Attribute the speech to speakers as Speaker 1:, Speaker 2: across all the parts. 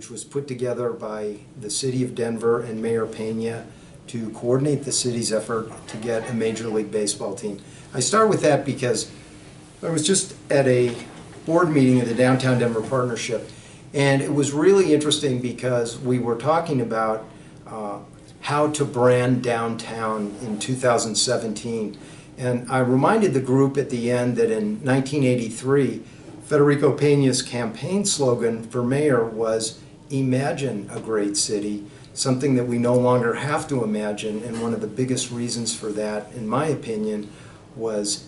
Speaker 1: which was put together by the city of Denver and Mayor Pena to coordinate the city's effort to get a Major League Baseball team. I start with that because I was just at a board meeting of the Downtown Denver Partnership, and it was really interesting because we were talking about how to brand downtown in 2017. And I reminded the group at the end that in 1983, Federico Pena's campaign slogan for mayor was "Imagine a great city," something that we no longer have to imagine. And one of the biggest reasons for that, in my opinion, was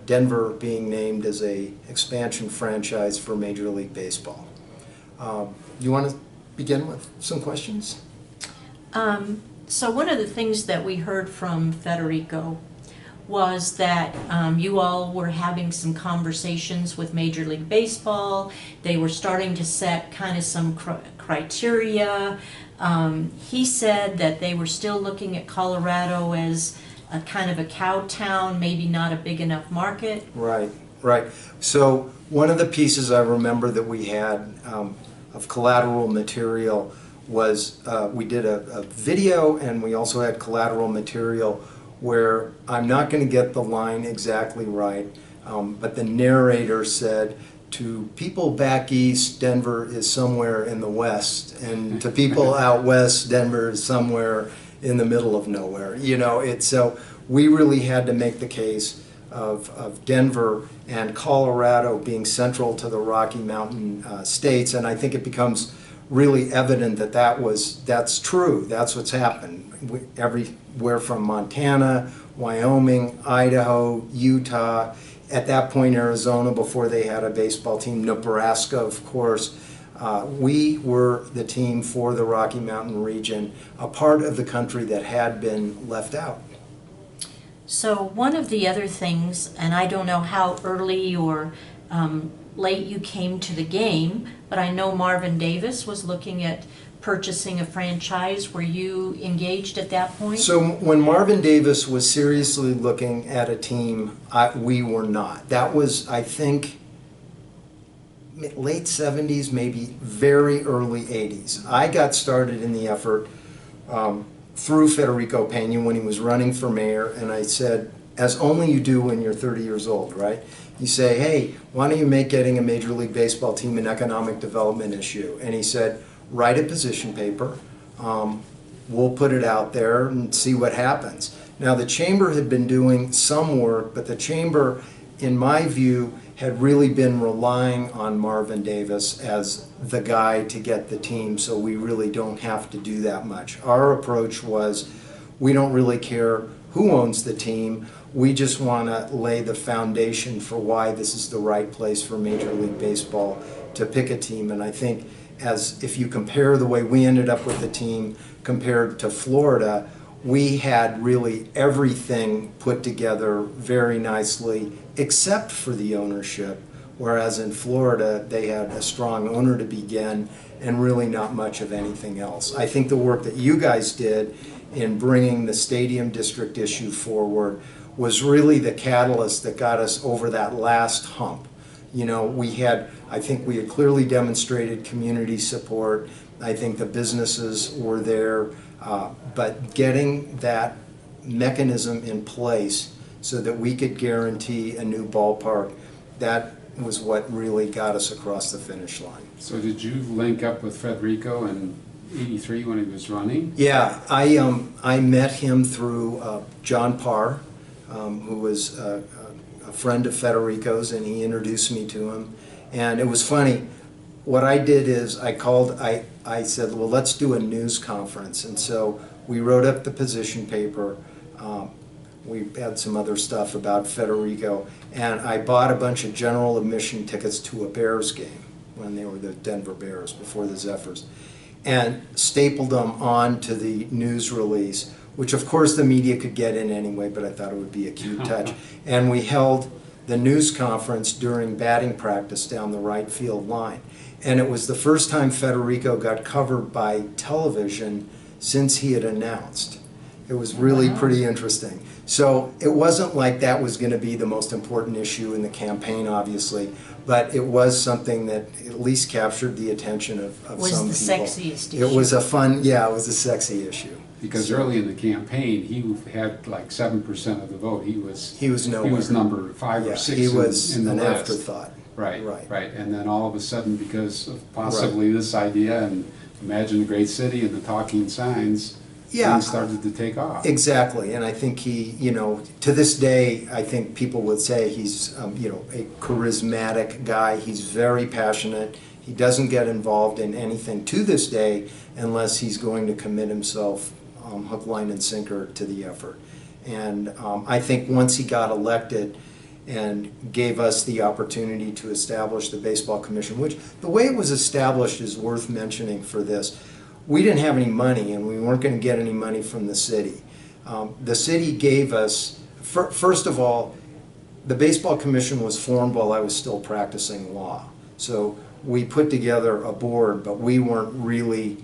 Speaker 1: Denver being named as a expansion franchise for Major League Baseball. You want to begin with some questions?
Speaker 2: So one of the things that we heard from Federico was that you all were having some conversations with Major League Baseball. They were starting to set kind of some criteria. He said that they were still looking at Colorado as a kind of a cow town, maybe not a big enough market.
Speaker 1: Right, right. So one of the pieces I remember that we had of collateral material was we did a video, and we also had collateral material where I'm not going to get the line exactly right, but the narrator said, "To people back east, Denver is somewhere in the west, and to people out west, Denver is somewhere in the middle of nowhere." You know, so we really had to make the case of Denver and Colorado being central to the Rocky Mountain states, and I think it becomes really evident that that's true. That's what's happened. Everywhere from Montana, Wyoming, Idaho, Utah, at that point Arizona before they had a baseball team, Nebraska, of course. We were the team for the Rocky Mountain region, a part of the country that had been left out.
Speaker 2: So one of the other things, and I don't know how early or late you came to the game, but I know Marvin Davis was looking at purchasing a franchise. Were you engaged at that point?
Speaker 1: So when Marvin Davis was seriously looking at a team, we were not. That was, I think, late 70s, maybe very early 80s. I got started in the effort through Federico Pena when he was running for mayor, and I said, as only you do when you're 30 years old, right? You say, "Hey, why don't you make getting a Major League Baseball team an economic development issue?" And he said, "Write a position paper. We'll put it out there and see what happens." Now, the chamber had been doing some work, but the chamber, in my view, had really been relying on Marvin Davis as the guy to get the team, so we really don't have to do that much. Our approach was, we don't really care who owns the team. We just want to lay the foundation for why this is the right place for Major League Baseball to pick a team. And I think if you compare the way we ended up with the team compared to Florida, we had really everything put together very nicely except for the ownership, whereas in Florida they had a strong owner to begin and really not much of anything else. I think the work that you guys did in bringing the stadium district issue forward was really the catalyst that got us over that last hump. You know, I think we had clearly demonstrated community support. I think the businesses were there, but getting that mechanism in place so that we could guarantee a new ballpark, that was what really got us across the finish line.
Speaker 3: So did you link up with Federico in '83 when he was running?
Speaker 1: Yeah, I met him through John Parr, who was a friend of Federico's, and he introduced me to him. And it was funny. What I did is I said, well, let's do a news conference. And so we wrote up the position paper. We had some other stuff about Federico. And I bought a bunch of general admission tickets to a Bears game when they were the Denver Bears before the Zephyrs, and stapled them onto the news release, which of course the media could get in anyway, but I thought it would be a cute touch. And we held the news conference during batting practice down the right field line. And it was the first time Federico got covered by television since he had announced. It was really
Speaker 2: Wow.
Speaker 1: pretty interesting. So it wasn't like that was going to be the most important issue in the campaign, obviously, but it was something that at least captured the attention of
Speaker 2: Was
Speaker 1: some
Speaker 2: the
Speaker 1: people.
Speaker 2: sexiest
Speaker 1: It was
Speaker 2: issue.
Speaker 1: a fun, yeah, it was a sexy issue.
Speaker 3: Because
Speaker 1: So
Speaker 3: early in the campaign, he had like 7% of the vote. He was
Speaker 1: nowhere.
Speaker 3: he was number 5
Speaker 1: Yeah,
Speaker 3: or 6
Speaker 1: he was
Speaker 3: in the
Speaker 1: an
Speaker 3: list.
Speaker 1: afterthought.
Speaker 3: Right,
Speaker 1: Right.
Speaker 3: right. And then all of a sudden, because of possibly this idea and Imagine a Great City and the talking signs,
Speaker 1: Yeah.
Speaker 3: things started to take off.
Speaker 1: Exactly, and I think he, to this day, I think people would say he's, a charismatic guy. He's very passionate. He doesn't get involved in anything to this day unless he's going to commit himself hook, line, and sinker to the effort. And I think once he got elected and gave us the opportunity to establish the Baseball Commission, which the way it was established is worth mentioning for this. We didn't have any money, and we weren't going to get any money from the city. The city gave us, first of all, the Baseball Commission was formed while I was still practicing law. So we put together a board, but we weren't really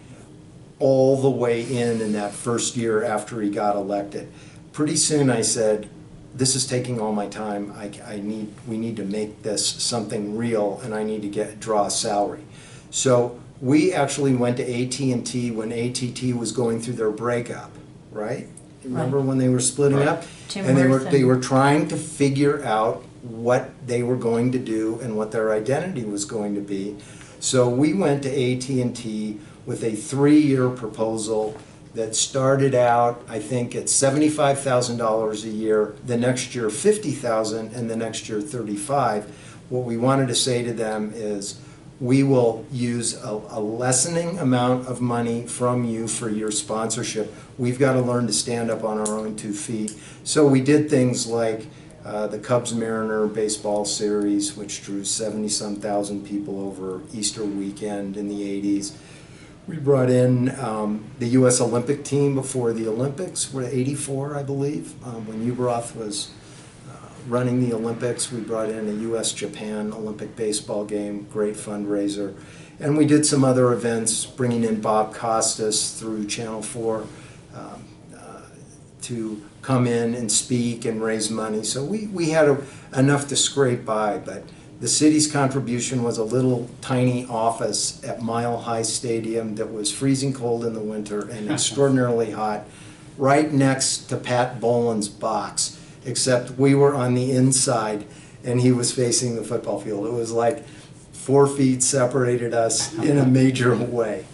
Speaker 1: all the way in that first year after he got elected. Pretty soon I said, this is taking all my time. We need to make this something real, and I need to draw a salary. So we actually went to AT&T when AT&T was going through their breakup, right? Remember when they were splitting up?
Speaker 2: Tim
Speaker 1: And
Speaker 2: Worth
Speaker 1: they were trying to figure out what they were going to do and what their identity was going to be. So we went to AT&T with a 3-year proposal that started out, I think, at $75,000 a year, the next year $50,000, and the next year $35,000. What we wanted to say to them is, we will use a lessening amount of money from you for your sponsorship. We've got to learn to stand up on our own 2 feet. So we did things like the Cubs-Mariner baseball series, which drew 70-some thousand people over Easter weekend in the 80s. We brought in the U.S. Olympic team before the Olympics, were 84, I believe, when Ubroth was running the Olympics. We brought in a U.S.-Japan Olympic baseball game, great fundraiser. And we did some other events, bringing in Bob Costas through Channel 4 to come in and speak and raise money. So we had enough to scrape by, but the city's contribution was a little tiny office at Mile High Stadium that was freezing cold in the winter and extraordinarily hot, right next to Pat Boland's box, except we were on the inside and he was facing the football field. It was like 4 feet separated us in a major way.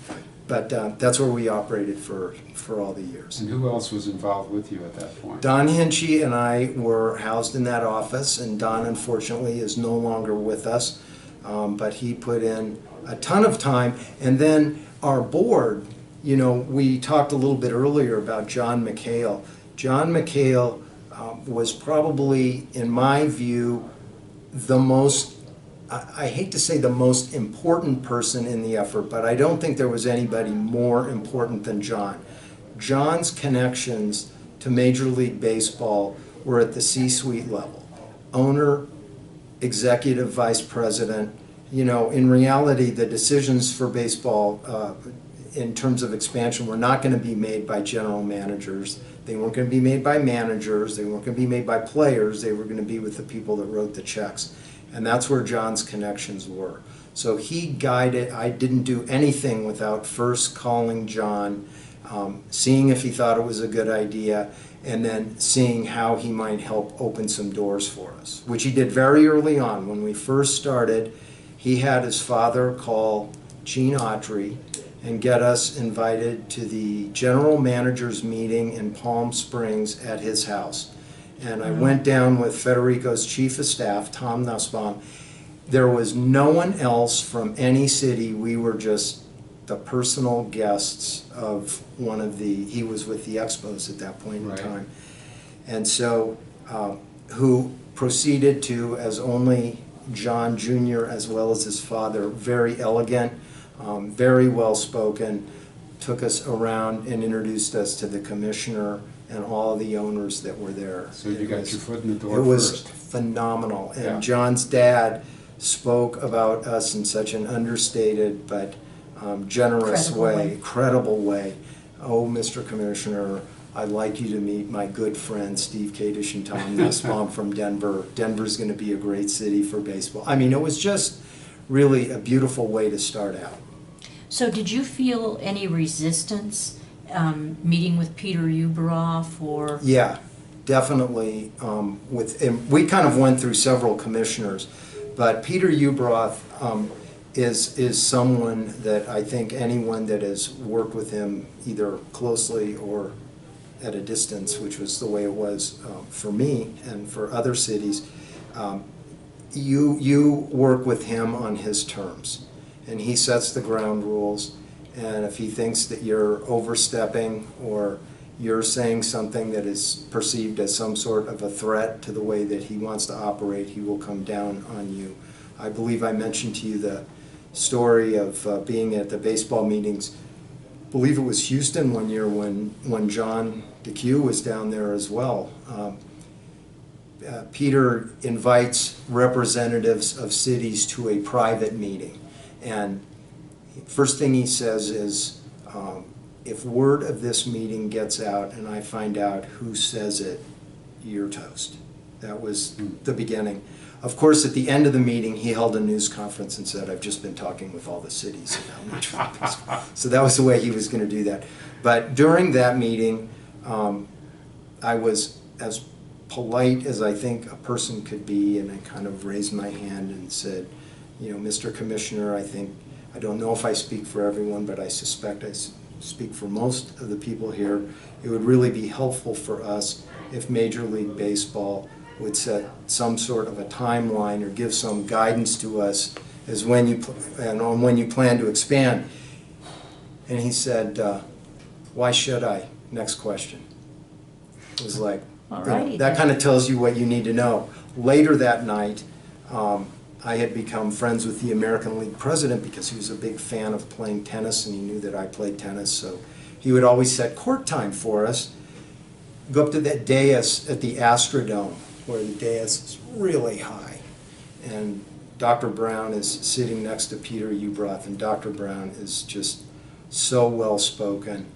Speaker 1: But that's where we operated for all the years.
Speaker 3: And who else was involved with you at that point?
Speaker 1: Don Hinchy and I were housed in that office, and Don unfortunately is no longer with us, but he put in a ton of time. And then our board, we talked a little bit earlier about John McHale. John McHale was probably, in my view, the most, I hate to say the most important person in the effort, but I don't think there was anybody more important than John. John's connections to Major League Baseball were at the C-suite level. Owner, executive vice president. In reality, the decisions for baseball in terms of expansion were not going to be made by general managers. They weren't going to be made by managers. They weren't going to be made by players. They were going to be with the people that wrote the checks. And that's where John's connections were. So he guided. I didn't do anything without first calling John, seeing if he thought it was a good idea, and then seeing how he might help open some doors for us, which he did very early on. When we first started, he had his father call Gene Autry and get us invited to the general manager's meeting in Palm Springs at his house. And I went down with Federico's chief of staff, Tom Nussbaum. There was no one else from any city. We were just the personal guests of one of he was with the Expos at that point in time. And so, who proceeded to, as only John Jr. as well as his father, very elegant, very well spoken, took us around and introduced us to the commissioner and all the owners that were there.
Speaker 3: So you got your foot in the door
Speaker 1: first. It was
Speaker 3: first.
Speaker 1: phenomenal. And
Speaker 3: Yeah.
Speaker 1: John's dad spoke about us in such an understated but generous
Speaker 2: Credible way.
Speaker 1: credible way. Oh, Mr. Commissioner, I'd like you to meet my good friends Steve Katich and Tom Nussbaum from Denver. Denver's going to be a great city for baseball. I mean, it was just really a beautiful way to start out.
Speaker 2: So did you feel any resistance meeting with Peter Uberoff or?
Speaker 1: Yeah, definitely. And we kind of went through several commissioners, but Peter Uberoff is someone that I think anyone that has worked with him either closely or at a distance, which was the way it was for me and for other cities, you work with him on his terms, and he sets the ground rules. And if he thinks that you're overstepping or you're saying something that is perceived as some sort of a threat to the way that he wants to operate, he will come down on you. I believe I mentioned to you the story of being at the baseball meetings. I believe it was Houston one year when John DeCue was down there as well. Peter invites representatives of cities to a private meeting, and first thing he says is, if word of this meeting gets out and I find out who says it, you're toast. That was the beginning. Of course, at the end of the meeting, he held a news conference and said, I've just been talking with all the cities about Major League Baseball. So that was the way he was going to do that. But during that meeting, I was as polite as I think a person could be, and I kind of raised my hand and said, you know, Mr. Commissioner, I don't know if I speak for everyone, but I suspect I speak for most of the people here. It would really be helpful for us if Major League Baseball would set some sort of a timeline or give some guidance to us as when you plan to expand. And he said, why should I? Next question. It was like, that kind of tells you what you need to know. Later that night, I had become friends with the American League president because he was a big fan of playing tennis, and he knew that I played tennis, so he would always set court time for us. Go up to that dais at the Astrodome, where the dais is really high, and Dr. Brown is sitting next to Peter Uberoff, and Dr. Brown is just so well-spoken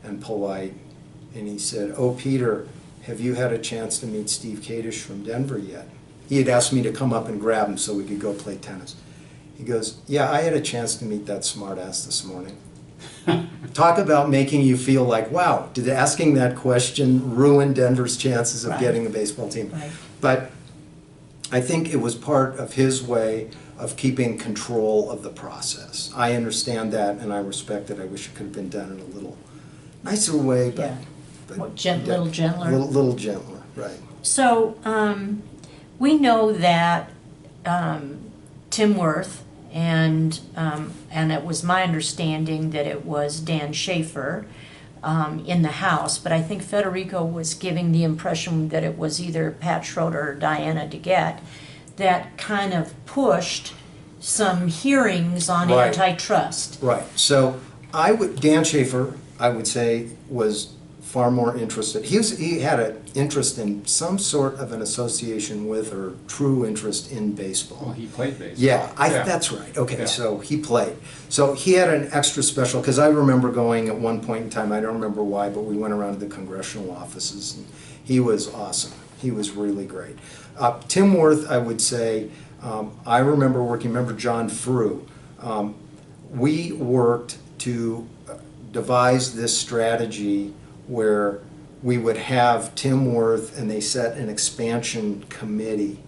Speaker 1: and polite, and he said, oh, Peter, have you had a chance to meet Steve Katich from Denver yet? He had asked me to come up and grab him so we could go play tennis. He goes, yeah, I had a chance to meet that smartass this morning. Talk about making you feel like, wow, did asking that question ruin Denver's chances of getting a baseball team?
Speaker 2: Right.
Speaker 1: But I think it was part of his way of keeping control of the process. I understand that, and I respect it. I wish it could have been done in a little nicer way, but,
Speaker 2: Yeah. Little gentler.
Speaker 1: Little gentler, right.
Speaker 2: So we know that Tim Worth and it was my understanding that it was Dan Schaefer in the House, but I think Federico was giving the impression that it was either Pat Schroeder or Diana DeGette that kind of pushed some hearings on
Speaker 1: Right.
Speaker 2: antitrust.
Speaker 1: Right. So Dan Schaefer, I would say, was far more interested. He had an interest in some sort of an association with, or true interest in baseball.
Speaker 3: Well, he played baseball.
Speaker 1: Yeah, that's right. Okay,
Speaker 3: Yeah.
Speaker 1: so he played. So he had an extra special, because I remember going at one point in time, I don't remember why, but we went around to the congressional offices, and he was awesome. He was really great. Tim Worth, I would say, I remember John Frew. We worked to devise this strategy where we would have Tim Worth, and they set an expansion committee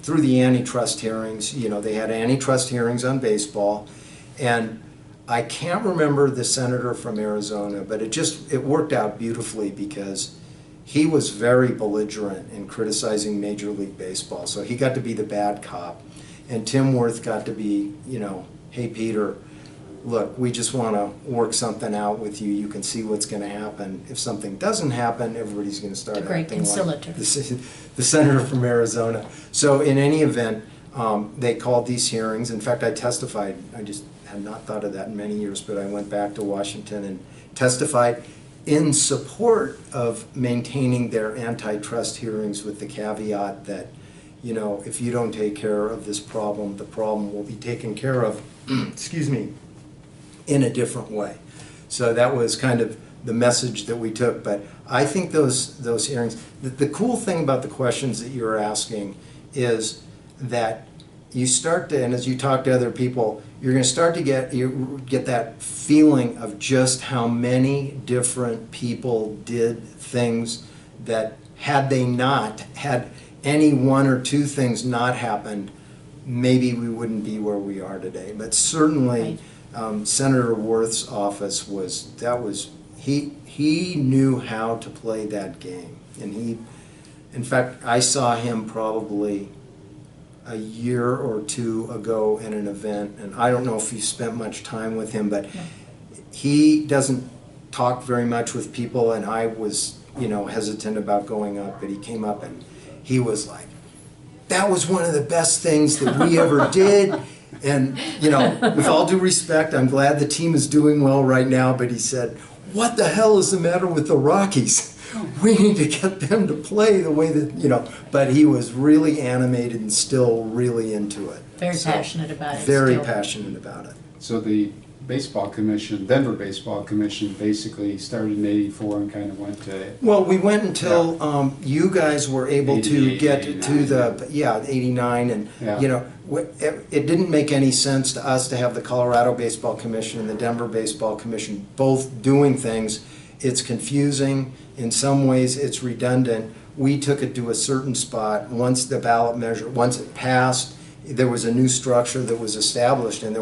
Speaker 1: through the antitrust hearings. You know, they had antitrust hearings on baseball, and I can't remember the senator from Arizona, but it worked out beautifully because he was very belligerent in criticizing Major League Baseball. So he got to be the bad cop, and Tim Worth got to be, you know, hey, Peter, look, we just want to work something out with you. You can see what's going to happen. If something doesn't happen, everybody's going to start
Speaker 2: The great
Speaker 1: acting
Speaker 2: conciliator.
Speaker 1: like the senator from Arizona. So in any event, they called these hearings. In fact, I testified. I just had not thought of that in many years, but I went back to Washington and testified in support of maintaining their antitrust hearings with the caveat that, you know, if you don't take care of this problem, the problem will be taken care of, excuse me, in a different way. So that was kind of the message that we took. But I think those hearings, the cool thing about the questions that you're asking is that you start to, and as you talk to other people, you're going to start to get that feeling of just how many different people did things that had any one or two things not happened, maybe we wouldn't be where we are today. But certainly, Senator Worth's office he knew how to play that game. And in fact, I saw him probably a year or two ago in an event, and I don't know if you spent much time with him, but he doesn't talk very much with people, and I was, hesitant about going up, but he came up and he was like, that was one of the best things that we ever did. And, with all due respect, I'm glad the team is doing well right now, but he said, what the hell is the matter with the Rockies? We need to get them to play the way that, but he was really animated and still really into it.
Speaker 2: Very passionate about it.
Speaker 1: Very passionate about it.
Speaker 3: So the baseball commission, Denver Baseball Commission, basically started in '84 and kind of went to...
Speaker 1: Well, we went until you guys were able to get
Speaker 3: 89,
Speaker 1: to the, 89, and, it didn't make any sense to us to have the Colorado Baseball Commission and the Denver Baseball Commission both doing things. It's confusing. In some ways, it's redundant. We took it to a certain spot. Once the ballot measure, once it passed, there was a new structure that was established, and I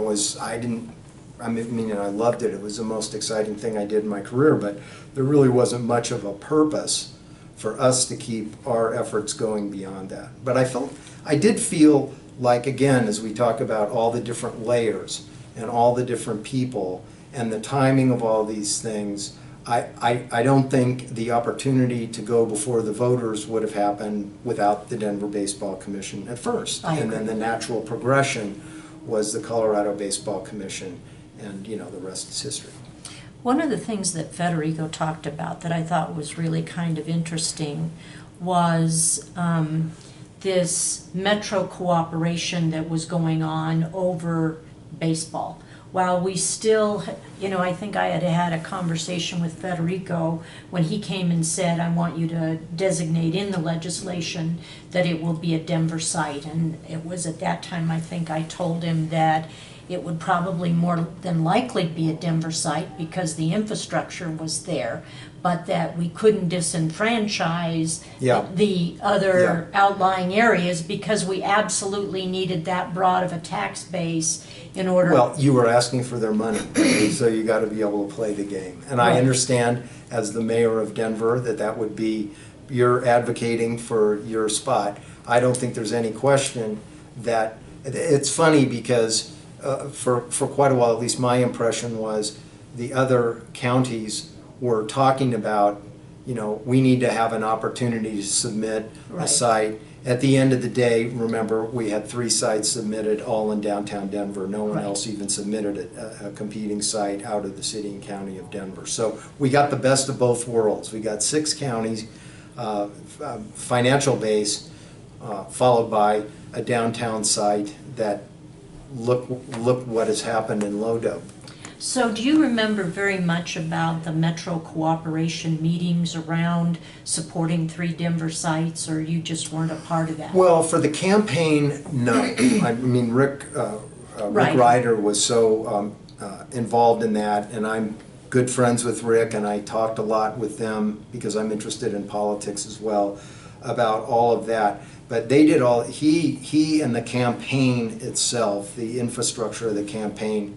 Speaker 1: loved it. It was the most exciting thing I did in my career, but there really wasn't much of a purpose for us to keep our efforts going beyond that. But I did feel like, again, as we talk about all the different layers and all the different people and the timing of all these things, I don't think the opportunity to go before the voters would have happened without the Denver Baseball Commission at first. And then the natural progression was the Colorado Baseball Commission, and the rest is history.
Speaker 2: One of the things that Federico talked about that I thought was really kind of interesting was this metro cooperation that was going on over baseball. While we still, I think I had a conversation with Federico when he came and said, I want you to designate in the legislation that it will be a Denver site. And it was at that time, I think I told him that it would probably more than likely be a Denver site because the infrastructure was there, but that we couldn't disenfranchise the other outlying areas because we absolutely needed that broad of a tax base in order.
Speaker 1: Well, you were asking for their money, so you got to be able to play the game. And I understand, as the mayor of Denver, that would be, you're advocating for your spot. I don't think there's any question that, it's funny because for quite a while, at least my impression was, the other counties were talking about, we need to have an opportunity to submit a site. At the end of the day, remember, we had 3 sites submitted, all in downtown Denver. No one else even submitted a competing site out of the city and county of Denver. So we got the best of both worlds. We got 6 counties, financial base, followed by a downtown site that look what has happened in Lodo.
Speaker 2: So do you remember very much about the Metro Cooperation meetings around supporting 3 Denver sites, or you just weren't a part of that?
Speaker 1: Well, for the campaign, no. I mean, Rick Ryder was so involved in that, and I'm good friends with Rick, and I talked a lot with them because I'm interested in politics as well about all of that. But they did all, he and the campaign itself, the infrastructure of the campaign,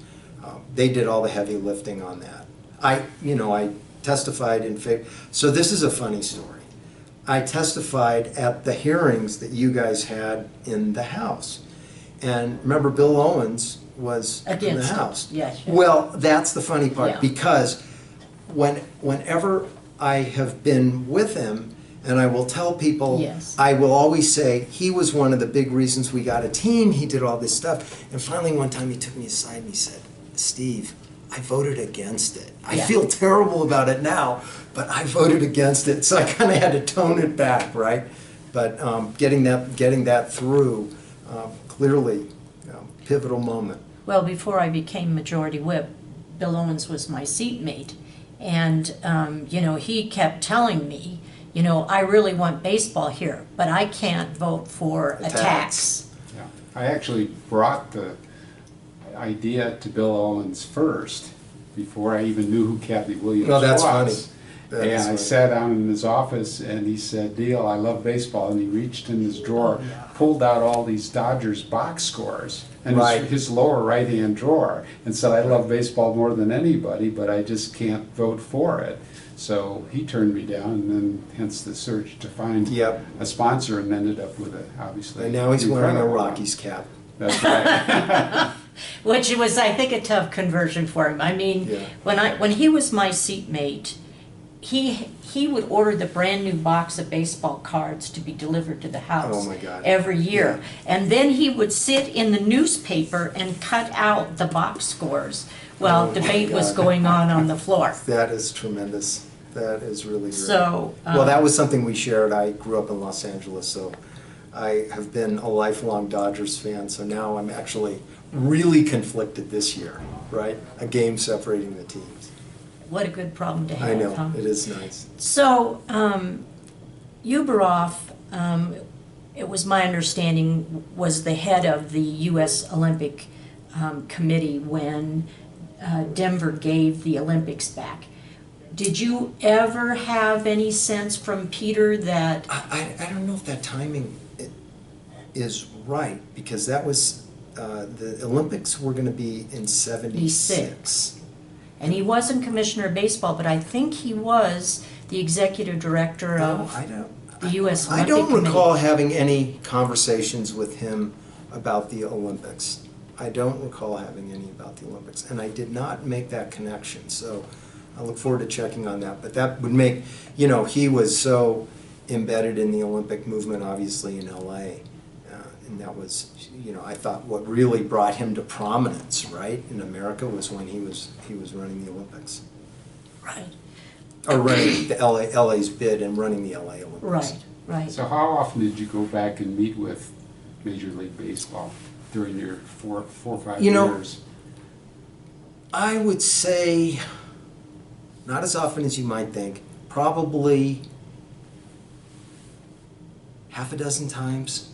Speaker 1: they did all the heavy lifting on that. I testified in favor. So this is a funny story. I testified at the hearings that you guys had in the House. And remember, Bill Owens was in the House.
Speaker 2: Yes.
Speaker 1: Well, that's the funny part, because whenever I have been with him, and I will tell people, I will always say, he was one of the big reasons we got a team, he did all this stuff. And finally one time he took me aside and he said, Steve, I voted against it. I feel terrible about it now, but I voted against it. So I kind of had to tone it back, right? But getting that through, clearly, pivotal moment.
Speaker 2: Well, before I became Majority Whip, Bill Owens was my seatmate, And, you know, he kept telling me, you know, I really want baseball here, but I can't vote for a tax.
Speaker 3: Yeah. I actually brought the idea to Bill Owens first, before I even knew who Kathy Williams
Speaker 1: No, that's
Speaker 3: was.
Speaker 1: funny. That
Speaker 3: And
Speaker 1: is
Speaker 3: I
Speaker 1: funny.
Speaker 3: sat down in his office and he said, Deal, I love baseball. And he reached in his drawer, pulled out all these Dodgers box scores and
Speaker 1: Right.
Speaker 3: his lower right-hand drawer and said, I love baseball more than anybody, but I just can't vote for it. So he turned me down, and then hence the search to find
Speaker 1: Yep.
Speaker 3: a sponsor, and ended up with it, obviously.
Speaker 1: And now he's wearing a
Speaker 3: incredible one.
Speaker 1: Rockies cap.
Speaker 3: That's right.
Speaker 2: Which was, I think, a tough conversion for him. I mean,
Speaker 1: Yeah.
Speaker 2: when he was my seatmate, he would order the brand new box of baseball cards to be delivered to the house
Speaker 1: Oh, my God.
Speaker 2: every year. And then he would sit in the newspaper and cut out the box scores while
Speaker 1: Oh, my
Speaker 2: debate was
Speaker 1: God.
Speaker 2: going on the floor.
Speaker 1: That is tremendous. That is really great.
Speaker 2: So,
Speaker 1: Well, that was something we shared. I grew up in Los Angeles, so I have been a lifelong Dodgers fan, so now I'm actually really conflicted this year, right? A game separating the teams.
Speaker 2: what a good problem to have,
Speaker 1: I know,
Speaker 2: huh?
Speaker 1: it is nice.
Speaker 2: So, Uberoff, it was my understanding, was the head of the U.S. Olympic Committee when Denver gave the Olympics back. Did you ever have any sense from Peter that,
Speaker 1: I don't know if that timing is right, because that was, the Olympics were gonna be in '76.
Speaker 2: and he wasn't commissioner of baseball, but I think he was the executive director
Speaker 1: No,
Speaker 2: of
Speaker 1: I don't.
Speaker 2: the U.S.
Speaker 1: I
Speaker 2: Olympic
Speaker 1: don't
Speaker 2: Committee.
Speaker 1: recall having any conversations with him about the Olympics. I don't recall having any about the Olympics, and I did not make that connection, so I look forward to checking on that. But that would make, you know, he was so embedded in the Olympic movement, obviously in LA, and that was, you know, I thought what really brought him to prominence, right, in America was when he was running the Olympics.
Speaker 2: Right,
Speaker 1: Or running the LA's bid and running the LA Olympics.
Speaker 2: right, right.
Speaker 3: So how often did you go back and meet with Major League Baseball during your four or 5
Speaker 1: You know,
Speaker 3: years?
Speaker 1: I would say not as often as you might think. Probably half a dozen times.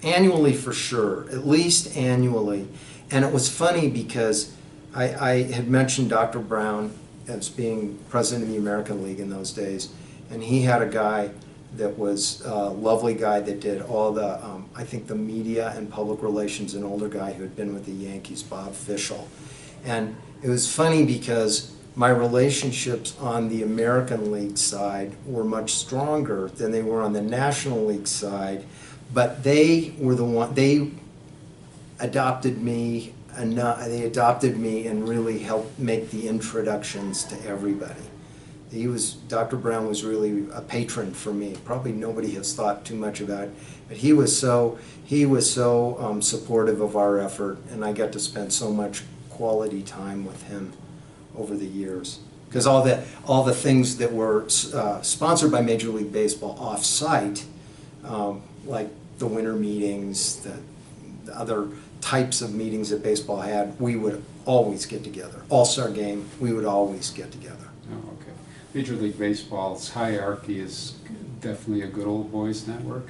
Speaker 1: Annually for sure, at least annually. And it was funny because I had mentioned Dr. Brown as being president of the American League in those days, and he had a guy that was a lovely guy that did all the, I think the media and public relations, an older guy who had been with the Yankees, Bob Fischel. And it was funny because my relationships on the American League side were much stronger than they were on the National League side, but they were the one, they adopted me and really helped make the introductions to everybody. Dr. Brown was really a patron for me. Probably nobody has thought too much about it, but he was so supportive of our effort, and I got to spend so much quality time with him over the years. Because all the things that were sponsored by Major League Baseball off-site, like the winter meetings, the other types of meetings that baseball had, we would always get together. All-Star game, we would always get together.
Speaker 3: Oh, okay. Major League Baseball's hierarchy is definitely a good old boys network.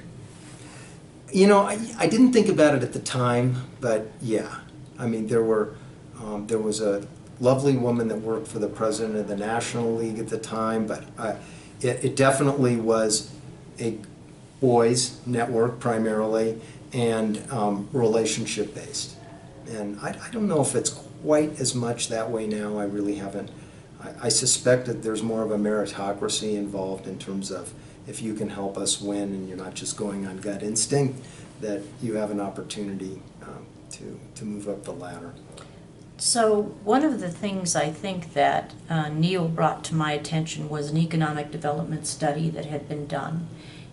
Speaker 1: You know, I didn't think about it at the time, but yeah. I mean, there was a lovely woman that worked for the president of the National League at the time, but it definitely was a boys network primarily, and relationship based. And I don't know if it's quite as much that way now. I really haven't. I suspect that there's more of a meritocracy involved in terms of if you can help us win and you're not just going on gut instinct, that you have an opportunity to move up the ladder.
Speaker 2: So one of the things I think that Neil brought to my attention was an economic development study that had been done.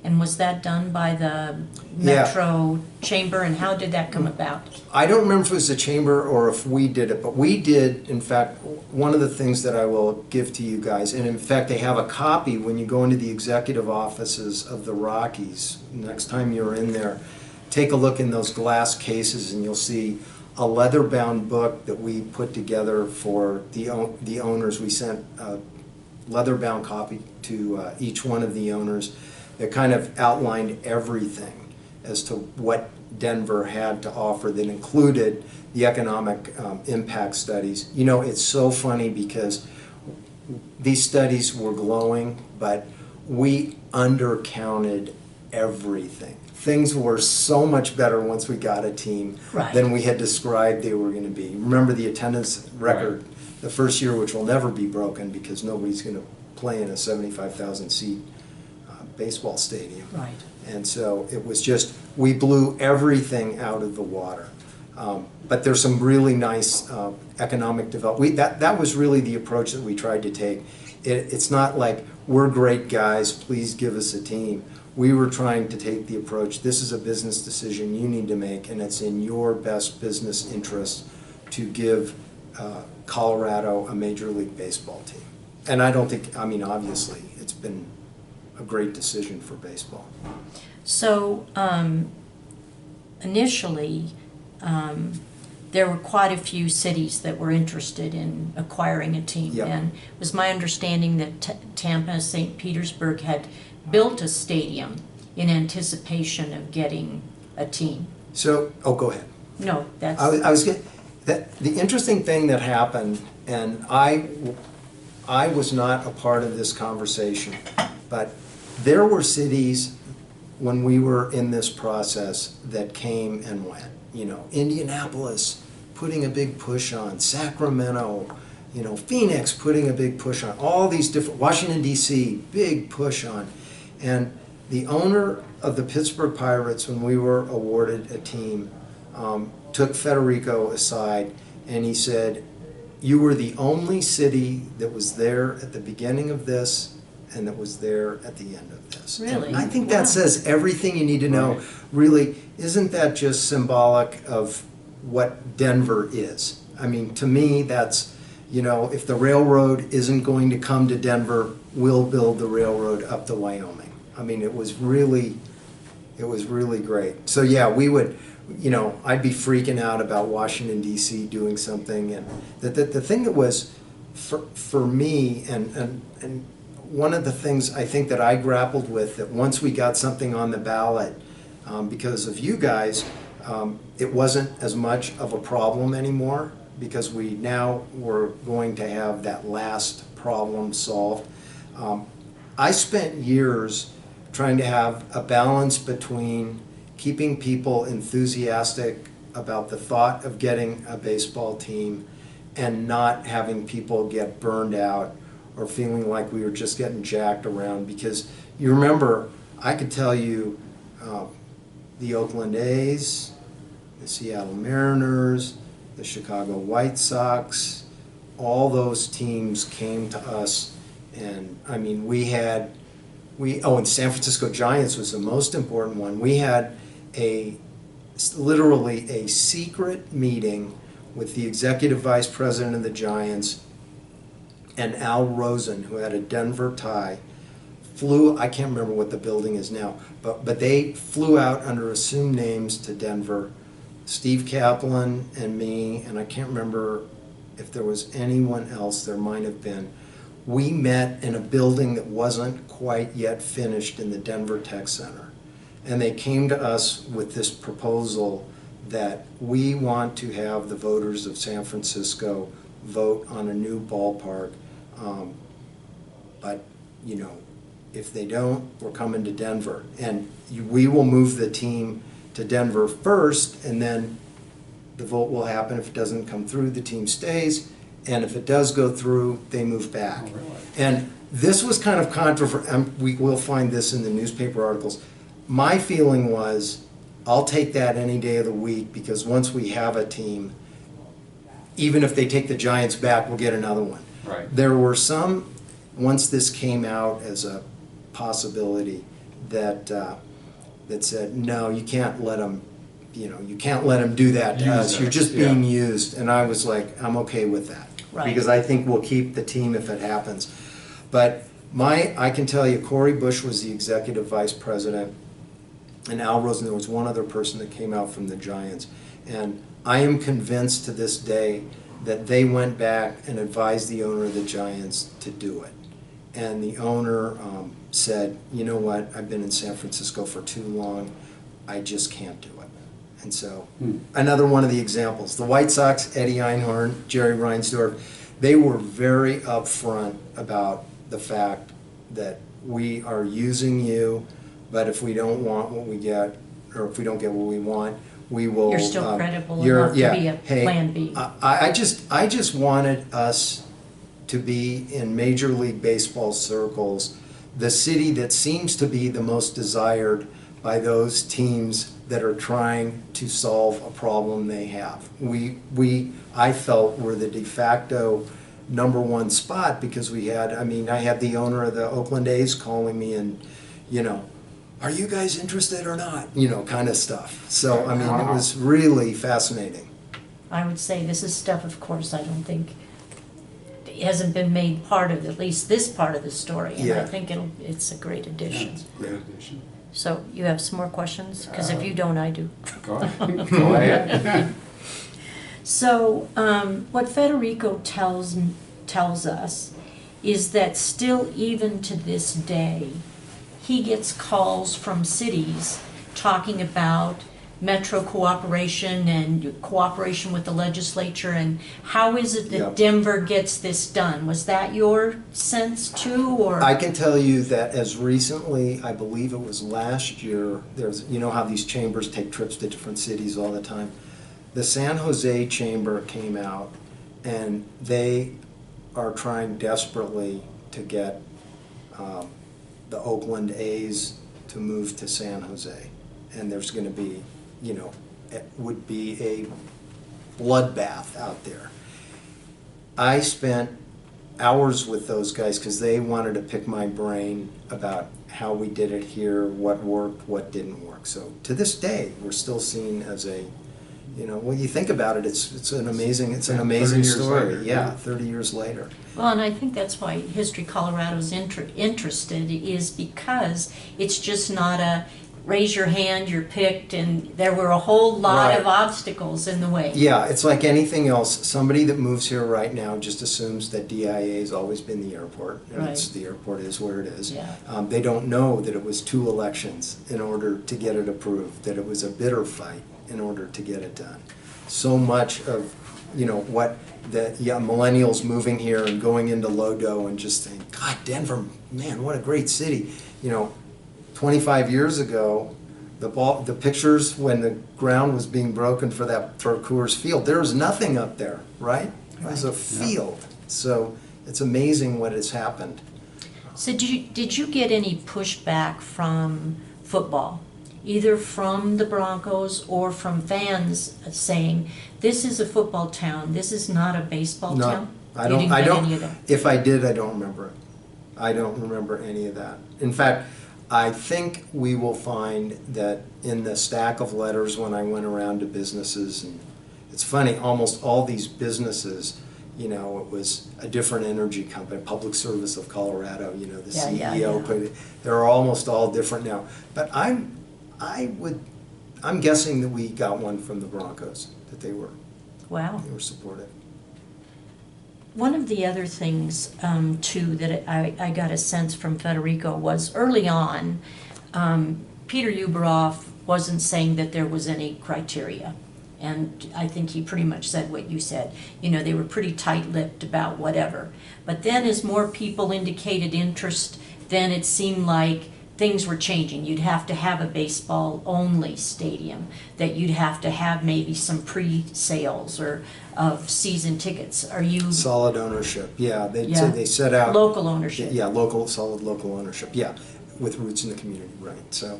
Speaker 2: And was that done by the Metro Chamber, and how did that come about?
Speaker 1: I don't remember if it was the chamber or if we did it, but we did, in fact, one of the things that I will give to you guys, and in fact they have a copy when you go into the executive offices of the Rockies. Next time you're in there, take a look in those glass cases and you'll see a leather-bound book that we put together for the owners. We sent a leather-bound copy to each one of the owners that kind of outlined everything as to what Denver had to offer, that included the economic impact studies. You know, it's so funny because these studies were glowing, but we undercounted everything. Things were so much better once we got a team
Speaker 2: Right.
Speaker 1: than we had described they were going to be. Remember the attendance record the first year, which will never be broken because nobody's going to play in a 75,000 seat baseball stadium.
Speaker 2: Right.
Speaker 1: And so it was just, we blew everything out of the water. But there's some really nice economic development. That was really the approach that we tried to take. It's not like, we're great guys, please give us a team. We were trying to take the approach, this is a business decision you need to make, and it's in your best business interest to give Colorado a Major League Baseball team. And I don't think, I mean, obviously, it's been a great decision for baseball.
Speaker 2: So initially, there were quite a few cities that were interested in acquiring a team.
Speaker 1: Yep.
Speaker 2: And it was my understanding that Tampa, St. Petersburg had built a stadium in anticipation of getting a team.
Speaker 1: So, oh, go ahead.
Speaker 2: No, that's...
Speaker 1: I was getting, the interesting thing that happened, and I was not a part of this conversation, but there were cities when we were in this process that came and went. You know, Indianapolis putting a big push on, Sacramento, you know, Phoenix putting a big push on, all these different, Washington D.C., big push on. And the owner of the Pittsburgh Pirates, when we were awarded a team, took Federico aside and he said, you were the only city that was there at the beginning of this and that was there at the end of this.
Speaker 2: Really?
Speaker 1: And I think
Speaker 2: Wow.
Speaker 1: that says everything you need to know.
Speaker 3: Right.
Speaker 1: Really, isn't that just symbolic of what Denver is? I mean, to me, that's, you know, if the railroad isn't going to come to Denver, we'll build the railroad up to Wyoming. I mean, it was really great. So yeah, we would, you know, I'd be freaking out about Washington D.C. doing something, and the thing that was for me, and one of the things I think that I grappled with, that once we got something on the ballot, because of you guys, it wasn't as much of a problem anymore, because we now were going to have that last problem solved. I spent years trying to have a balance between keeping people enthusiastic about the thought of getting a baseball team and not having people get burned out or feeling like we were just getting jacked around. Because you remember, I could tell you the Oakland A's, the Seattle Mariners, the Chicago White Sox, all those teams came to us, and I mean, and San Francisco Giants was the most important one. We had literally a secret meeting with the executive vice president of the Giants and Al Rosen, who had a Denver tie, I can't remember what the building is now, but they flew out under assumed names to Denver, Steve Kaplan and me, and I can't remember if there was anyone else, there might have been. We met in a building that wasn't quite yet finished in the Denver Tech Center. And they came to us with this proposal that we want to have the voters of San Francisco vote on a new ballpark. But, you know, if they don't, we're coming to Denver. And we will move the team to Denver first, and then the vote will happen. If it doesn't come through, the team stays. And if it does go through, they move back.
Speaker 3: Oh, really?
Speaker 1: And this was kind of controversial. We will find this in the newspaper articles. My feeling was, I'll take that any day of the week, because once we have a team, even if they take the Giants back, we'll get another one.
Speaker 3: Right.
Speaker 1: There were some, once this came out as a possibility, that said, no, you can't let them, you can't let them do that to
Speaker 3: Use
Speaker 1: us.
Speaker 3: us,
Speaker 1: You're just
Speaker 3: yeah.
Speaker 1: being used. And I was like, I'm okay with that.
Speaker 2: Right.
Speaker 1: Because I think we'll keep the team if it happens. But I can tell you, Corey Bush was the executive vice president, and Al Rosen, there was one other person that came out from the Giants. And I am convinced to this day that they went back and advised the owner of the Giants to do it. And the owner said, you know what, I've been in San Francisco for too long, I just can't do it. And so, another one of the examples. The White Sox, Eddie Einhorn, Jerry Reinsdorf, they were very upfront about the fact that we are using you, but if we don't want what we get, or if we don't get what we want, we will.
Speaker 2: You're still credible enough to be a
Speaker 1: hey,
Speaker 2: plan B.
Speaker 1: I just wanted us to be in Major League Baseball circles, the city that seems to be the most desired by those teams that are trying to solve a problem they have. I felt, were the de facto #1 spot because I had the owner of the Oakland A's calling me and, are you guys interested or not? Kind of stuff. So, it was really fascinating.
Speaker 2: I would say this is stuff, of course, I don't think it hasn't been made part of at least this part of the story. And I
Speaker 1: Yeah.
Speaker 2: think it's a great addition.
Speaker 3: It's a great addition.
Speaker 2: So you have some more questions? Because if you don't, I do.
Speaker 3: Go ahead.
Speaker 2: So what Federico tells us is that still even to this day, he gets calls from cities talking about metro cooperation and cooperation with the legislature, and how is it that
Speaker 1: Yep.
Speaker 2: Denver gets this done? Was that your sense too, or?
Speaker 1: I can tell you that as recently, I believe it was last year, how these chambers take trips to different cities all the time. The San Jose Chamber came out and they are trying desperately to get the Oakland A's to move to San Jose. And there's going to be, it would be a bloodbath out there. I spent hours with those guys because they wanted to pick my brain about how we did it here, what worked, what didn't work. So to this day, we're still seen as a, when you think about it, it's an amazing
Speaker 3: 30 years
Speaker 1: story.
Speaker 3: later,
Speaker 1: Yeah,
Speaker 3: yeah.
Speaker 1: 30 years later.
Speaker 2: Well, and I think that's why History Colorado's interested, is because it's just not a raise your hand, you're picked, and there were a whole lot of
Speaker 1: Right.
Speaker 2: obstacles in the way.
Speaker 1: Yeah, it's like anything else. Somebody that moves here right now just assumes that DIA has always been the airport, and
Speaker 2: Right.
Speaker 1: the airport is where it is.
Speaker 2: Yeah.
Speaker 1: They don't know that it was 2 elections in order to get it approved, that it was a bitter fight in order to get it done. So much of, what the millennials moving here and going into Lodo and just saying, God, Denver, man, what a great city. 25 years ago, the pictures when the ground was being broken for Coors Field, there was nothing up there, right? It was a field. So it's amazing what has happened.
Speaker 2: So did you get any pushback from football, either from the Broncos or from fans saying, this is a football town, this is not a baseball
Speaker 1: No,
Speaker 2: town?
Speaker 1: I
Speaker 2: You
Speaker 1: don't.
Speaker 2: didn't
Speaker 1: I
Speaker 2: get
Speaker 1: don't.
Speaker 2: any of that?
Speaker 1: If I did, I don't remember it. I don't remember any of that. In fact, I think we will find that in the stack of letters when I went around to businesses, and it's funny, almost all these businesses, it was a different energy company, Public Service of Colorado, the CEO put it, they're almost all different now. But I'm guessing that we got one from the Broncos, that they were
Speaker 2: Wow.
Speaker 1: supportive.
Speaker 2: One of the other things, too, that I got a sense from Federico was early on, Peter Uberoff wasn't saying that there was any criteria. And I think he pretty much said what you said. They were pretty tight-lipped about whatever. But then as more people indicated interest, then it seemed like things were changing. You'd have to have a baseball-only stadium, that you'd have to have maybe some pre-sales or of season tickets. Are you
Speaker 1: Solid ownership, yeah.
Speaker 2: Yeah.
Speaker 1: They set out.
Speaker 2: local ownership?
Speaker 1: Yeah, solid local ownership, yeah, with roots in the community, right. So,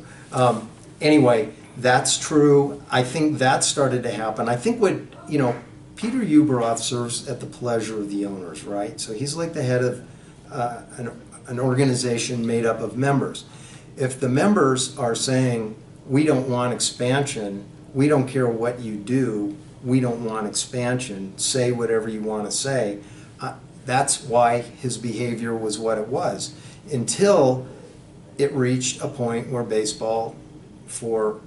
Speaker 1: anyway, that's true. I think that started to happen. I think Peter Uberoff serves at the pleasure of the owners, right? So he's like the head of an organization made up of members. If the members are saying, we don't want expansion, we don't care what you do, we don't want expansion, say whatever you want to say, that's why his behavior was what it was, until it reached a point where baseball, for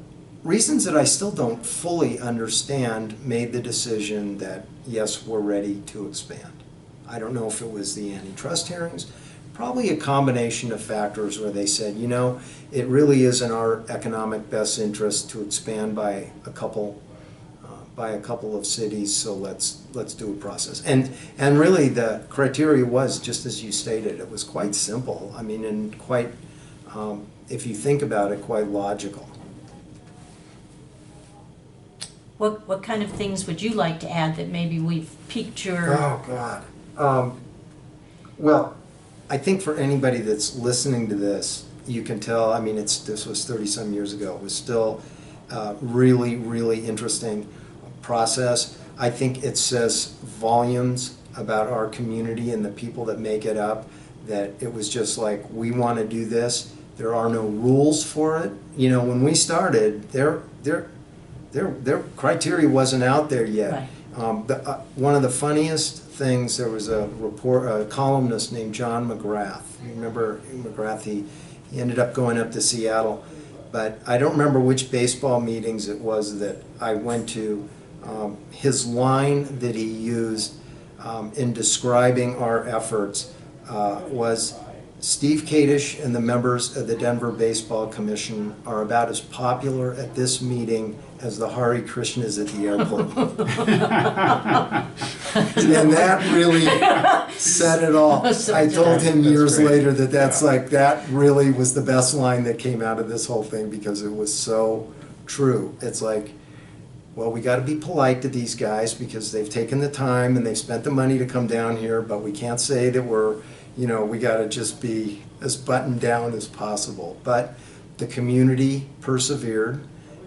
Speaker 1: reasons that I still don't fully understand, made the decision that, yes, we're ready to expand. I don't know if it was the antitrust hearings, probably a combination of factors where they said, you know, it really is in our economic best interest to expand by a couple of cities, so let's do a process. And really the criteria was, just as you stated, it was quite simple. I mean, and quite, if you think about it, quite logical.
Speaker 2: What kind of things would you like to add that maybe we've piqued your...
Speaker 1: Oh, God. Well, I think for anybody that's listening to this, you can tell, I mean, this was 30-some years ago. It was still really, really interesting process. I think it says volumes about our community and the people that make it up, that it was just like, we want to do this. There are no rules for it. You know, when we started, their criteria wasn't out there yet.
Speaker 2: Right.
Speaker 1: One of the funniest things, there was a columnist named John McGrath. You remember McGrath? He ended up going up to Seattle, but I don't remember which baseball meetings it was that I went to. His line that he used in describing our efforts was, Steve Katich and the members of the Denver Baseball Commission are about as popular at this meeting as the Hare Krishnas at the airport. And that really said it all. I told him years later that that really was the best line that came out of this whole thing, because it was so true. It's like, well, we got to be polite to these guys because they've taken the time and they've spent the money to come down here, but we can't say that we're, you know, we got to just be as buttoned down as possible. But the community persevered,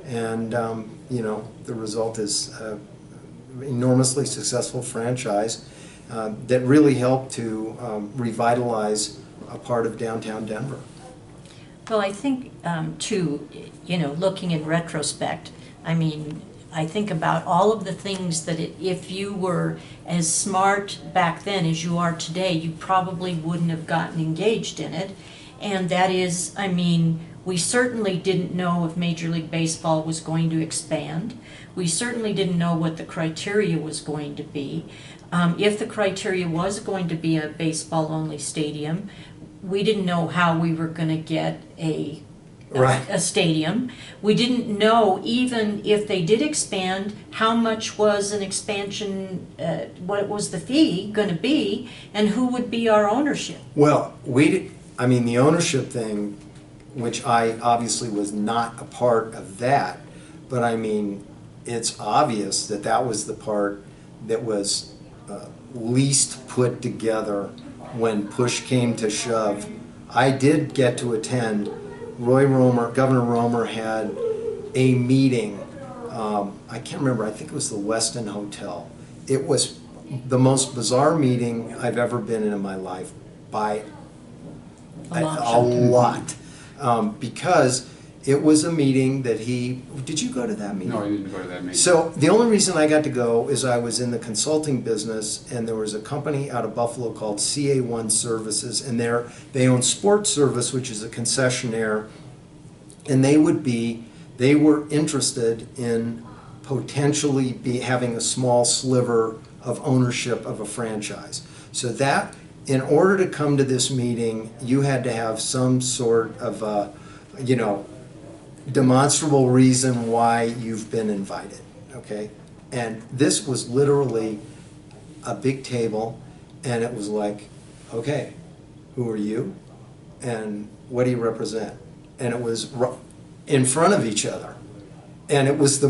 Speaker 1: and you know, the result is an enormously successful franchise that really helped to revitalize a part of downtown Denver.
Speaker 2: Well, I think, too, you know, looking in retrospect, I mean, I think about all of the things that if you were as smart back then as you are today, you probably wouldn't have gotten engaged in it. And that is, I mean, we certainly didn't know if Major League Baseball was going to expand. We certainly didn't know what the criteria was going to be. If the criteria was going to be a baseball-only stadium, we didn't know how we were going to get a stadium. We didn't know, even if they did expand, how much was an expansion, what was the fee going to be, and who would be our ownership.
Speaker 1: Well, I mean, the ownership thing, which I obviously was not a part of that, but I mean, it's obvious that that was the part that was least put together when push came to shove. I did get to attend. Governor Romer had a meeting, I can't remember, I think it was the Westin Hotel. It was the most bizarre meeting I've ever been in my life, by a lot. Because it was a meeting that did you go to that meeting?
Speaker 3: No, I didn't go to that meeting.
Speaker 1: So the only reason I got to go is I was in the consulting business, and there was a company out of Buffalo called CA1 Services, and they own Sports Service, which is a concessionaire, and they were interested in potentially having a small sliver of ownership of a franchise. So that, in order to come to this meeting, you had to have some sort of you know, demonstrable reason why you've been invited, okay? And this was literally a big table, and it was like, okay, who are you? And what do you represent? And it was in front of each other. And it was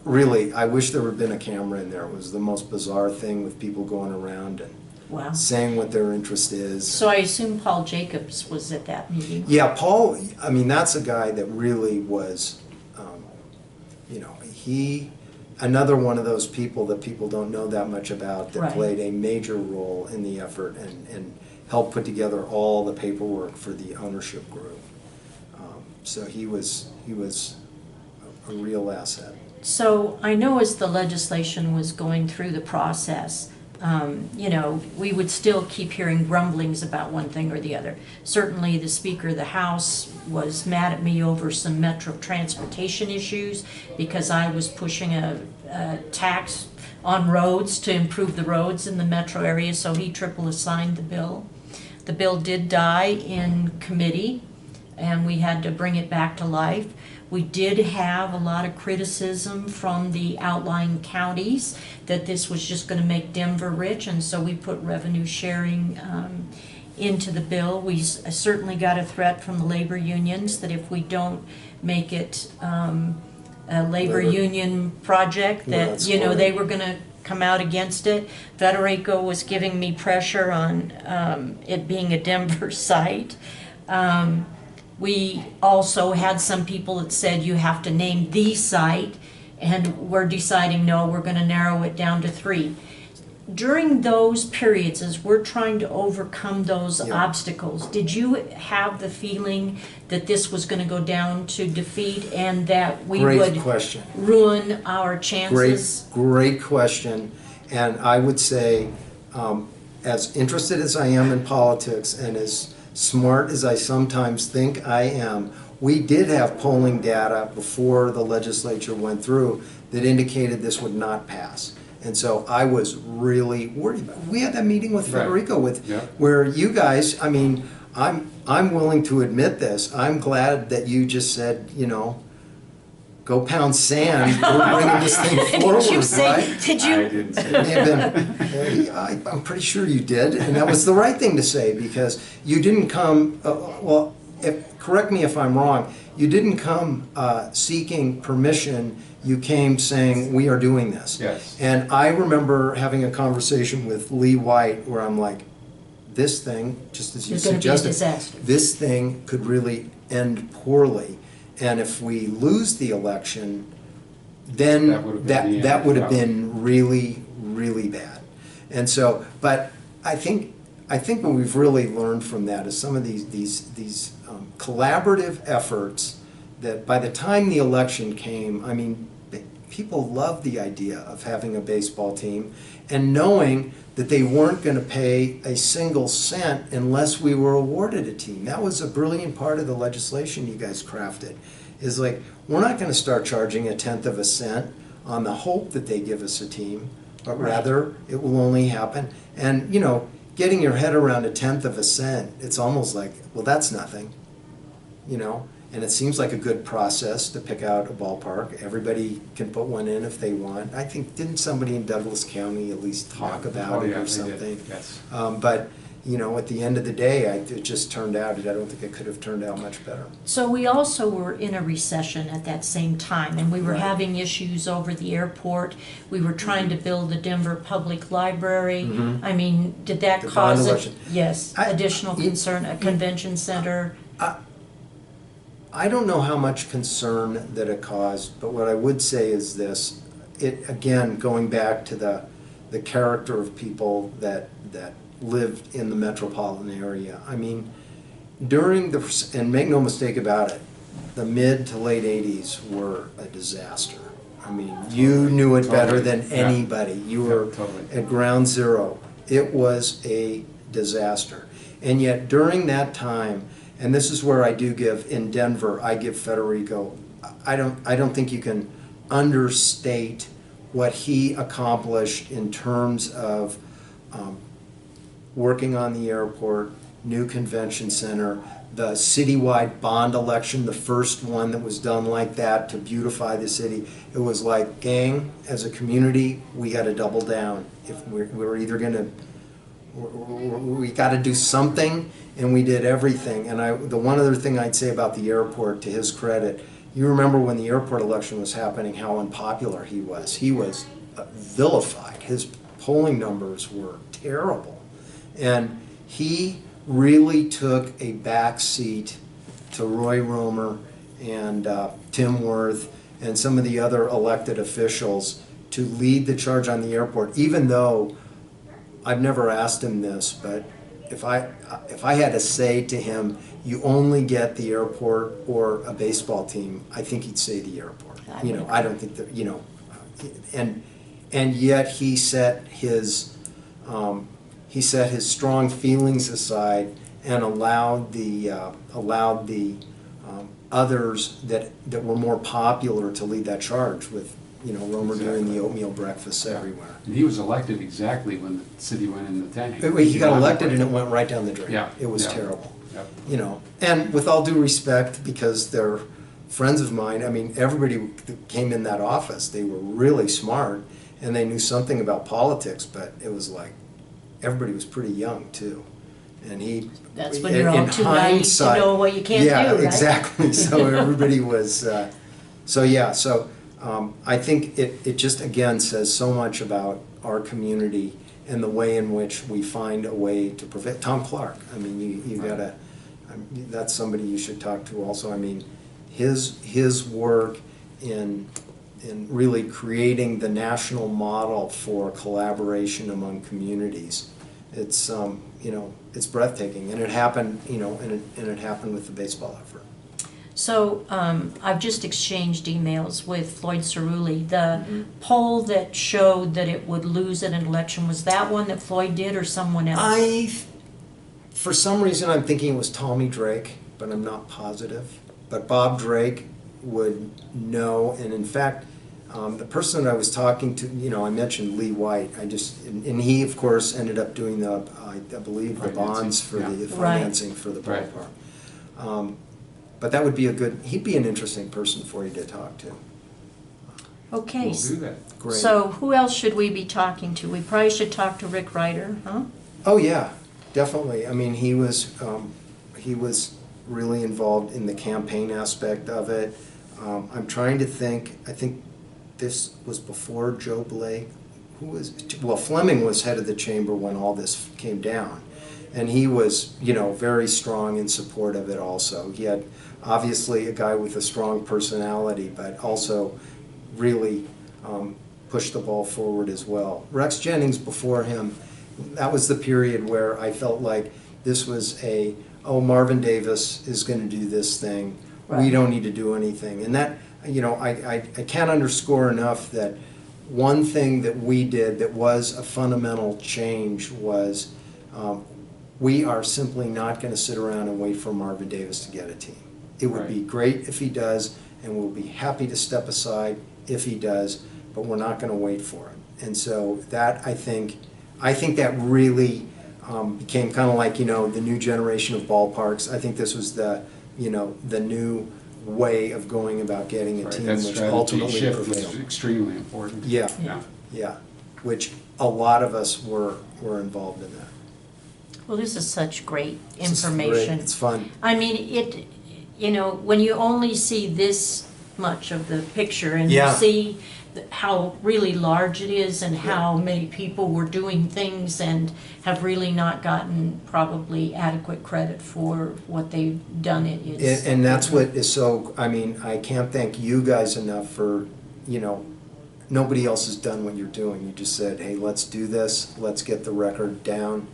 Speaker 1: really, I wish there had been a camera in there. It was the most bizarre thing, with people going around and
Speaker 2: Wow.
Speaker 1: saying what their interest is.
Speaker 2: So I assume Paul Jacobs was at that meeting.
Speaker 1: Yeah, Paul, I mean, that's a guy that really was, you know, another one of those people that people don't know that much about, that
Speaker 2: Right.
Speaker 1: played a major role in the effort and helped put together all the paperwork for the ownership group. So he was a real asset.
Speaker 2: So I know as the legislation was going through the process, you know, we would still keep hearing grumblings about one thing or the other. Certainly, the Speaker of the House was mad at me over some metro transportation issues because I was pushing a tax on roads to improve the roads in the metro area, so he triple assigned the bill. The bill did die in committee, and we had to bring it back to life. We did have a lot of criticism from the outlying counties that this was just going to make Denver rich, and so we put revenue sharing into the bill. We certainly got a threat from the labor unions that if we don't make it a labor union project, that,
Speaker 1: that's
Speaker 2: you know,
Speaker 1: right.
Speaker 2: they were going to come out against it. Federico was giving me pressure on it being a Denver site. We also had some people that said you have to name the site, and we're deciding, no, we're going to narrow it down to 3. During those periods, as we're trying to overcome those
Speaker 1: Yeah.
Speaker 2: obstacles, did you have the feeling that this was going to go down to defeat and that we
Speaker 1: Great
Speaker 2: would
Speaker 1: question.
Speaker 2: ruin our chances?
Speaker 1: Great question. And I would say, as interested as I am in politics and as smart as I sometimes think I am, we did have polling data before the legislature went through that indicated this would not pass. And so I was really worried about it. We had that meeting with
Speaker 3: Right.
Speaker 1: Federico
Speaker 3: Yeah.
Speaker 1: where you guys, I mean, I'm willing to admit this. I'm glad that you just said, you know, go pound sand. We're bringing this thing forward,
Speaker 2: Did you say,
Speaker 1: right?
Speaker 2: did
Speaker 3: I
Speaker 2: you?
Speaker 3: didn't say
Speaker 1: It may have been, I'm pretty sure you did, and that was the right thing to say, because you didn't come, well, correct me if I'm wrong, you didn't come seeking permission, you came saying, we are doing this.
Speaker 3: Yes.
Speaker 1: And I remember having a conversation with Lee White where I'm like, this thing, just as you
Speaker 2: It's gonna be a
Speaker 1: suggested,
Speaker 2: disaster.
Speaker 1: this thing could really end poorly. And if we lose the election, then
Speaker 3: That would have been the end.
Speaker 1: that would have been really, really bad. And so, but I think what we've really learned from that is some of these collaborative efforts that by the time the election came, I mean, people loved the idea of having a baseball team and knowing that they weren't going to pay a single cent unless we were awarded a team. That was a brilliant part of the legislation you guys crafted. Is like, we're not going to start charging 1/10 of a cent on the hope that they give us a team, but rather it will only happen. And, you know, getting your head around 1/10 of a cent, it's almost like, well, that's nothing, you know? And it seems like a good process to pick out a ballpark. Everybody can put one in if they want. I think, didn't somebody in Douglas County at least talk about
Speaker 3: Oh,
Speaker 1: it
Speaker 3: yeah,
Speaker 1: or
Speaker 3: they did.
Speaker 1: something?
Speaker 3: Yes.
Speaker 1: But, you know, at the end of the day, it just turned out, I don't think it could have turned out much better.
Speaker 2: So we also were in a recession at that same time, and we were
Speaker 1: Right.
Speaker 2: having issues over the airport. We were trying to build the Denver Public Library.
Speaker 1: Mhm.
Speaker 2: I mean, did that
Speaker 1: The bond
Speaker 2: cause,
Speaker 1: election.
Speaker 2: yes,
Speaker 1: I-
Speaker 2: additional concern, a convention center?
Speaker 1: I don't know how much concern that it caused, but what I would say is this, it, again, going back to the character of people that lived in the metropolitan area. I mean, during and make no mistake about it, the mid to late 80s were a disaster. I mean, you knew it better than
Speaker 3: Totally. Yeah.
Speaker 1: anybody. You were
Speaker 3: Totally.
Speaker 1: at ground zero. It was a disaster. And yet during that time, and this is where I do give, in Denver, I give Federico, I don't think you can understate what he accomplished in terms of working on the airport, new convention center, the citywide bond election, the first one that was done like that to beautify the city. It was like, gang, as a community, we got to double down. If we're either going to, we got to do something, and we did everything. And the one other thing I'd say about the airport, to his credit, you remember when the airport election was happening, how unpopular he was. He was vilified. His polling numbers were terrible. And he really took a back seat to Roy Romer and Tim Worth and some of the other elected officials to lead the charge on the airport, even though I've never asked him this, but if I had to say to him, you only get the airport or a baseball team, I think he'd say the airport. You know, I don't think that, you know, and yet he set his he set his strong feelings aside and allowed the others that were more popular to lead that charge with, Romer doing the oatmeal breakfasts everywhere.
Speaker 3: And he was elected exactly when the city went in the tank.
Speaker 1: He got elected and it went right down the drain.
Speaker 3: Yeah.
Speaker 1: It was
Speaker 3: Yeah.
Speaker 1: terrible.
Speaker 3: Yep.
Speaker 1: And with all due respect, because they're friends of mine, I mean, everybody that came in that office, they were really smart and they knew something about politics, but it was like, everybody was pretty young too. And
Speaker 2: That's when you're all too naive to know what you can't do, right?
Speaker 1: Yeah, exactly. So everybody was, I think it just, again, says so much about our community and the way in which we find a way to prevent. Tom Clark, I mean, you gotta, that's somebody you should talk to also. I mean, his work in really creating the national model for collaboration among communities, it's it's breathtaking, and it happened, and it happened with the baseball effort.
Speaker 2: So I've just exchanged emails with Floyd Cerulli. The poll that showed that it would lose at an election, was that one that Floyd did or someone else?
Speaker 1: For some reason, I'm thinking it was Tommy Drake, but I'm not positive. But Bob Drake would know, and in fact, the person that I was talking to, I mentioned Lee White. And he, of course, ended up doing I believe, the bonds for the financing for the ballpark. But that would be he'd be an interesting person for you to talk to.
Speaker 2: Okay.
Speaker 3: We'll do that.
Speaker 1: Great.
Speaker 2: So who else should we be talking to? We probably should talk to Rick Ryder, huh?
Speaker 1: Oh yeah, definitely. I mean, he was really involved in the campaign aspect of it. I'm trying to think. I think this was before Joe Blake. Fleming was head of the chamber when all this came down, and he was, very strong in support of it. Also, he had obviously a guy with a strong personality, but also really pushed the ball forward as well. Rex Jennings before him. That was the period where I felt like this was Marvin Davis is going to do this thing. Right. We don't need to do anything. And that, I can't underscore enough that one thing that we did that was a fundamental change was we are simply not going to sit around and wait for Marvin Davis to get a team. It would be great if he does, and we'll be happy to step aside if he does, but we're not going to wait for it. And so that, I think that really became kind of like, the new generation of ballparks. I think this was the new way of going about getting a team, which ultimately
Speaker 3: prevailed.
Speaker 1: prevailed.
Speaker 3: Was extremely important.
Speaker 1: Yeah, which a lot of us were involved in that.
Speaker 2: Well, this is such great
Speaker 1: This is
Speaker 2: information.
Speaker 1: great. It's fun.
Speaker 2: I mean, when you only see this much of the picture and
Speaker 1: Yeah.
Speaker 2: you see how really large it is and how many people were doing things and have really not gotten probably adequate credit for what they've done, it is.
Speaker 1: And that's what is so, I mean, I can't thank you guys enough for, nobody else has done what you're doing. You just said, hey, let's do this, let's get the record down.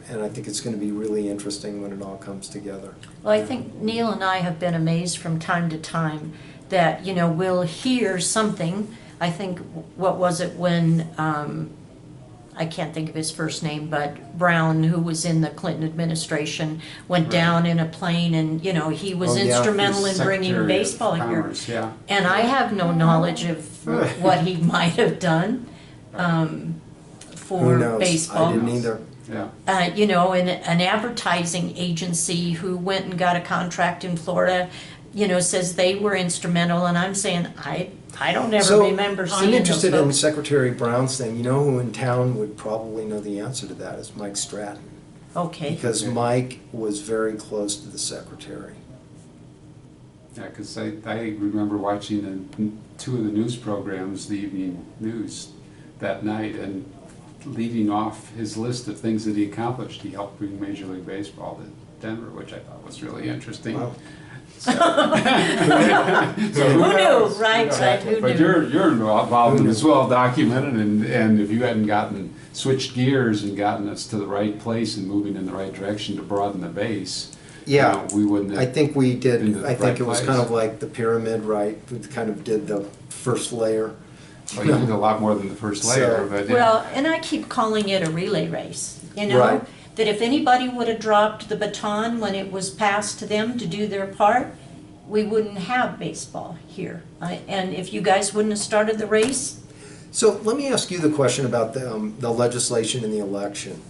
Speaker 1: And I think it's going to be really interesting when it all comes together.
Speaker 2: Well, I think Neil and I have been amazed from time to time that, we'll hear something. I think, what was it when, I can't think of his first name, but Brown, who was in the Clinton administration, went down in a plane and, he was instrumental in bringing baseball here.
Speaker 3: Yeah.
Speaker 2: And I have no knowledge of what he might have done for
Speaker 1: Who knows?
Speaker 2: baseball.
Speaker 1: I didn't either.
Speaker 3: Yeah.
Speaker 2: And an advertising agency who went and got a contract in Florida, says they were instrumental, and I'm saying I don't ever remember seeing
Speaker 1: I'm interested
Speaker 2: those
Speaker 1: in
Speaker 2: folks.
Speaker 1: Secretary Brown's thing. You know who in town would probably know the answer to that is Mike Stratton.
Speaker 2: Okay.
Speaker 1: Because Mike was very close to the secretary.
Speaker 3: Yeah, because I remember watching two of the news programs, the evening news, that night, and leading off his list of things that he accomplished. He helped bring Major League Baseball to Denver, which I thought was really interesting.
Speaker 1: Wow.
Speaker 3: So,
Speaker 2: Who knew, right? Who
Speaker 3: but
Speaker 2: knew?
Speaker 3: you're involved in this, well documented, and if you hadn't switched gears and gotten us to the right place and moving in the right direction to broaden the base,
Speaker 1: Yeah,
Speaker 3: we wouldn't have.
Speaker 1: I think we did.
Speaker 3: Into the
Speaker 1: I think
Speaker 3: right
Speaker 1: it was
Speaker 3: place.
Speaker 1: kind of like the pyramid, right? We kind of did the first layer.
Speaker 3: Well, you did a lot more than the first layer,
Speaker 1: So-
Speaker 3: but yeah.
Speaker 2: Well, and I keep calling it a relay race, you know?
Speaker 1: Right.
Speaker 2: That if anybody would have dropped the baton when it was passed to them to do their part, we wouldn't have baseball here. And if you guys wouldn't have started the race,
Speaker 1: So let me ask you the question about the legislation and the election.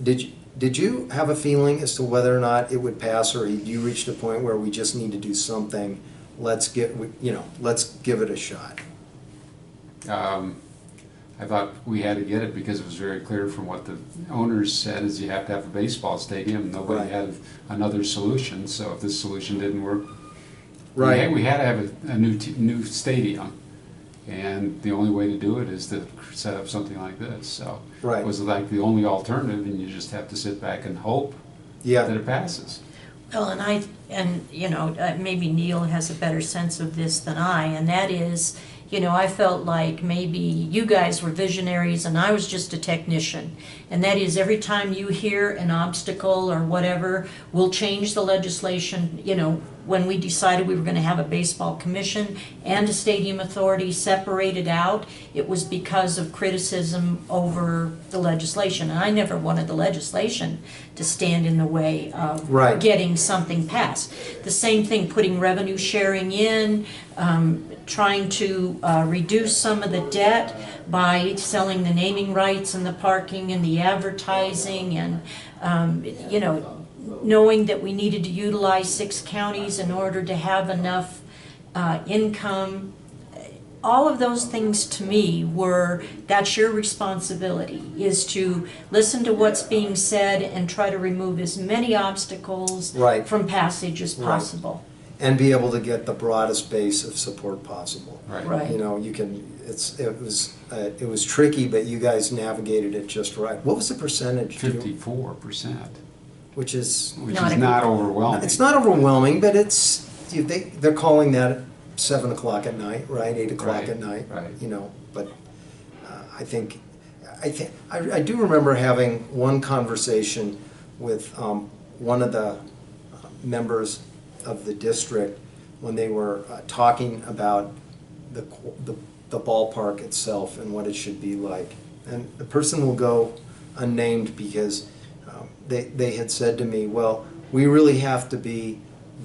Speaker 1: Did you have a feeling as to whether or not it would pass, or you reached a point where we just need to do something? Let's give it a shot.
Speaker 3: I thought we had to get it because it was very clear from what the owners said is you have to have a baseball stadium. Nobody
Speaker 1: Right.
Speaker 3: had another solution, so if this solution didn't work,
Speaker 1: Right.
Speaker 3: we had to have a new stadium. And the only way to do it is to set up something like this, so.
Speaker 1: Right.
Speaker 3: It was like the only alternative, and you just have to sit back and hope that
Speaker 1: Yeah.
Speaker 3: it passes.
Speaker 2: well, maybe Neil has a better sense of this than I, and that is, I felt like maybe you guys were visionaries and I was just a technician. And that is, every time you hear an obstacle or whatever, we'll change the legislation. When we decided we were going to have a baseball commission and a stadium authority separated out, it was because of criticism over the legislation. And I never wanted the legislation to stand in the way of
Speaker 1: Right.
Speaker 2: getting something passed. The same thing, putting revenue sharing in, trying to reduce some of the debt by selling the naming rights and the parking and the advertising, and knowing that we needed to utilize 6 counties in order to have enough income. All of those things to me that's your responsibility, is to listen to what's being said and try to remove as many obstacles
Speaker 1: Right.
Speaker 2: from passage as
Speaker 1: Right.
Speaker 2: possible.
Speaker 1: And be able to get the broadest base of support possible.
Speaker 2: Right.
Speaker 1: It was tricky, but you guys navigated it just right. What was the percentage?
Speaker 3: 54%,
Speaker 1: Which is,
Speaker 3: which
Speaker 2: Not
Speaker 3: is
Speaker 2: a-
Speaker 3: not overwhelming.
Speaker 1: it's not overwhelming, but they're calling that at 7 o'clock at night, right? 8 o'clock
Speaker 3: Right,
Speaker 1: at night.
Speaker 3: right.
Speaker 1: But I do remember having one conversation with one of the members of the district when they were talking about the ballpark itself and what it should be like. And the person will go unnamed because they had said to me, well, we really have to be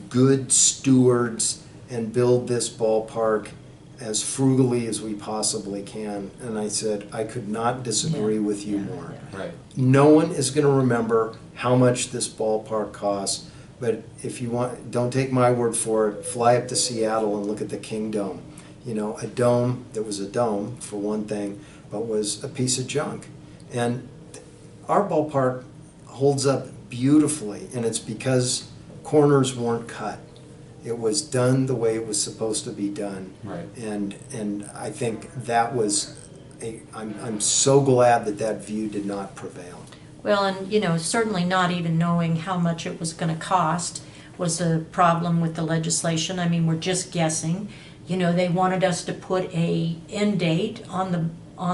Speaker 1: good stewards and build this ballpark as frugally as we possibly can. And I said, I could not disagree with you more.
Speaker 3: Right.
Speaker 1: No one is going to remember how much this ballpark costs, but if you want, don't take my word for it, fly up to Seattle and look at the King Dome. A dome that was a dome, for one thing, but was a piece of junk. And our ballpark holds up beautifully, and it's because corners weren't cut. It was done the way it was supposed to be done.
Speaker 3: Right.
Speaker 1: And I think that was I'm so glad that view did not prevail.
Speaker 2: Well, and certainly not even knowing how much it was going to cost was a problem with the legislation. I mean, we're just guessing. They wanted us to put a end date on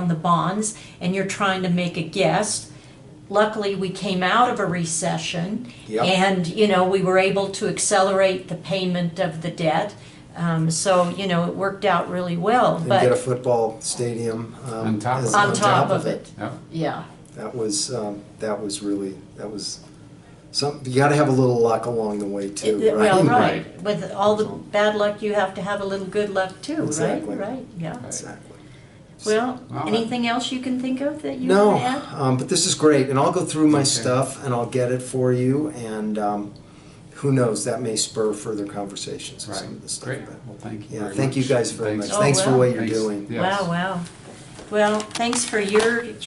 Speaker 2: the bonds, and you're trying to make a guess. Luckily, we came out of a recession,
Speaker 1: Yep.
Speaker 2: and we were able to accelerate the payment of the debt. So it worked out really well.
Speaker 1: And
Speaker 2: But
Speaker 1: get a football stadium
Speaker 3: On top of it.
Speaker 2: on top of it,
Speaker 3: Yeah.
Speaker 2: yeah.
Speaker 1: That was something. You got to have a little luck along the way too, right?
Speaker 2: Well, right.
Speaker 3: Right.
Speaker 2: With all the bad luck, you have to have a little good luck too,
Speaker 1: Exactly.
Speaker 2: right? Yeah.
Speaker 1: Exactly.
Speaker 2: Well,
Speaker 3: Well,
Speaker 2: anything else you can think of that you
Speaker 1: No,
Speaker 2: want to add?
Speaker 1: but this is great, and I'll go through my
Speaker 3: Okay.
Speaker 1: stuff and I'll get it for you, and who knows, that may spur further conversations on some of this stuff.
Speaker 3: Great.
Speaker 1: but-
Speaker 3: Well, thank you
Speaker 1: Yeah,
Speaker 3: very
Speaker 1: thank you
Speaker 3: much.
Speaker 1: guys very much.
Speaker 2: Oh,
Speaker 1: Thanks for
Speaker 2: well.
Speaker 1: what you're
Speaker 3: Thanks.
Speaker 1: doing.
Speaker 3: Yes.
Speaker 2: Wow. Well, thanks for your